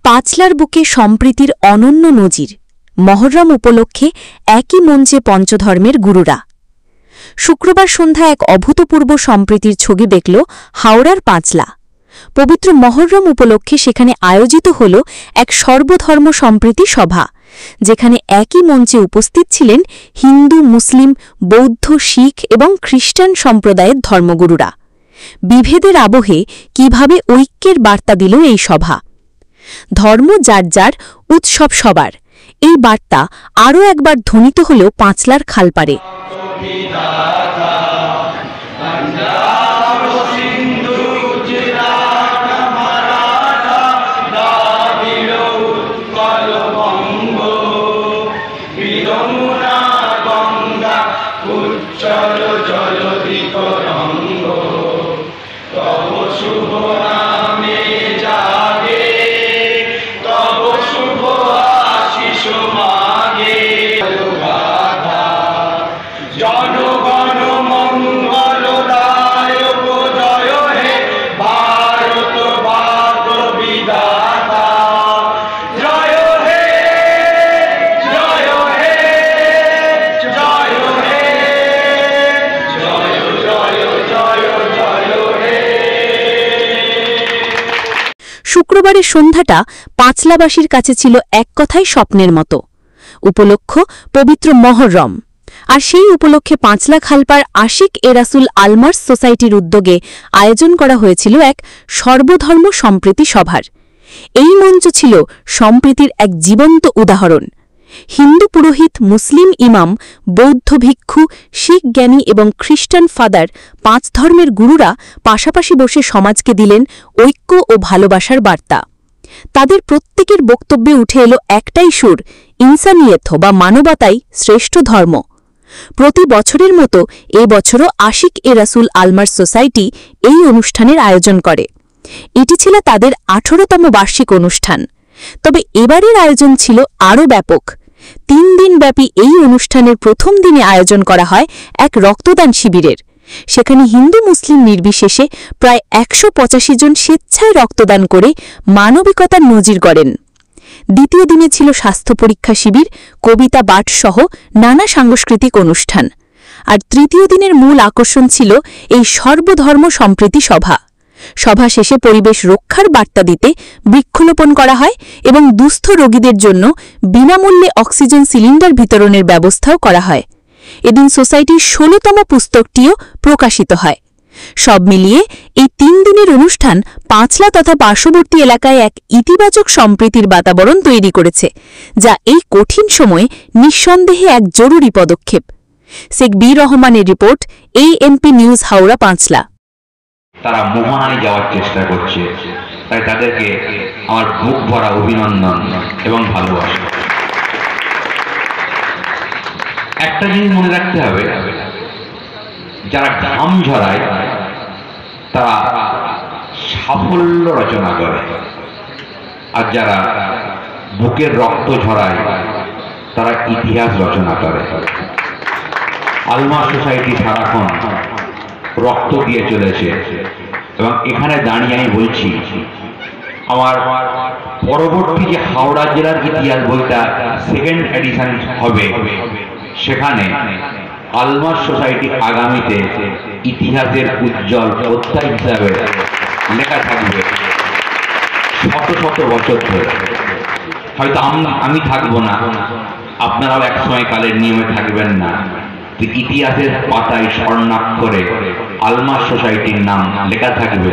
পাঁচলার বুকে সম্প্রীতির অনন্য নজির। মহরম উপলক্ষে একই মঞ্চে পঞ্চধর্মের গুরুরা। শুক্রবার সন্ধ্যায় এক অভূতপূর্ব সম্প্রীতির ছবি দেখল হাওড়ার পাঁচলা। পবিত্র মহরম উপলক্ষে সেখানে আয়োজিত হল এক সর্বধর্ম সম্প্রীতি সভা, যেখানে একই মঞ্চে উপস্থিত ছিলেন হিন্দু, মুসলিম, বৌদ্ধ, শিখ এবং খ্রিস্টান সম্প্রদায়ের ধর্মগুরুরা। বিভেদের আবহে কিভাবে ঐক্যের বার্তা দিল এই সভা। ধর্ম যার যার, উৎসব সবার, এই বার্তা আরও একবার ধ্বনিত হল পাঁচলার খালপাড়ে। শুক্রবারের সন্ধ্যাটা পাঁচলাবাসীর কাছে ছিল এক কথায় স্বপ্নের মতো। উপলক্ষ পবিত্র মহরম, আর সেই উপলক্ষে পাঁচলা খালপাড় আশিক এ রাসুল আলমার্স সোসাইটির উদ্যোগে আয়োজন করা হয়েছিল এক সর্বধর্ম সম্প্রীতি সভার। এই মঞ্চ ছিল সম্প্রীতির এক জীবন্ত উদাহরণ। হিন্দু পুরোহিত, মুসলিম ইমাম, বৌদ্ধ ভিক্ষু, শিখ জ্ঞানী এবং খ্রিস্টান ফাদার, পাঁচ ধর্মের গুরুরা পাশাপাশি বসে সমাজকে দিলেন ঐক্য ও ভালোবাসার বার্তা। তাদের প্রত্যেকের বক্তব্যে উঠে এলো একটাই সুর, ইনসানিয়ত বা মানবতাই শ্রেষ্ঠ ধর্ম। প্রতি বছরের মতো এ বছরও আশিক এ রাসুল আলমার্স সোসাইটি এই অনুষ্ঠানের আয়োজন করে। এটি ছিল তাদের 18তম বার্ষিক অনুষ্ঠান। তবে এবারের আয়োজন ছিল আরও ব্যাপক। 3 দিনব্যাপী এই অনুষ্ঠানের প্রথম দিনে আয়োজন করা হয় এক রক্তদান শিবিরের। সেখানে হিন্দু মুসলিম নির্বিশেষে প্রায় 185 জন স্বেচ্ছায় রক্তদান করে মানবিকতার নজির গড়েন। দ্বিতীয় দিনে ছিল স্বাস্থ্য পরীক্ষা শিবির, কবিতা পাঠসহ নানা সাংস্কৃতিক অনুষ্ঠান। আর তৃতীয় দিনের মূল আকর্ষণ ছিল এই সর্বধর্ম সম্প্রীতি সভা। সভা শেষে পরিবেশ রক্ষার বার্তা দিতে বৃক্ষরোপণ করা হয় এবং দুস্থ রোগীদের জন্য বিনামূল্যে অক্সিজেন সিলিন্ডার বিতরণের ব্যবস্থাও করা হয়। এদিন সোসাইটির 16তম পুস্তকটিও প্রকাশিত হয়। সব মিলিয়ে এই 3 দিনের অনুষ্ঠান পাঁচলা তথা পার্শ্ববর্তী এলাকায় এক ইতিবাচক সম্প্রীতির বাতাবরণ তৈরি করেছে, যা এই কঠিন সময়ে নিঃসন্দেহে এক জরুরি পদক্ষেপ। শেখ বি রহমানের report, AMP news, Howrah Panchla. তারা মোহনায় যাওয়ার চেষ্টা করছে, তাই তাদেরকে আমার বুক ভরা অভিনন্দন এবং ভালোবাসা। একটা জিনিস মনে রাখতে হবে, যারা ঘাম ঝরায় তারা সাফল্য রচনা করে, আর যারা বুকের রক্ত ঝরায় তারা ইতিহাস রচনা করে। আলমার্স সোসাইটি সারাক্ষণ রক্ত দিয়ে চলেছে এবং এখানে দাঁড়িয়ে আমি বলছি, আমার পরবর্তী যে হাওড়া জেলার ইতিহাস বইটা 2nd এডিশন হবে, সেখানে আলমার্স সোসাইটি আগামীতে ইতিহাসের উজ্জ্বল অধ্যায় হিসাবে লেখা থাকবে শত শত বছর ধরে। হয়তো আমি থাকবো না, আপনারাও একসময় কালের নিয়মে থাকবেন না, ইতিহাসের পাতায় স্বর্ণাক্ষরে আলমার্স সোসাইটির নাম লেখা থাকবে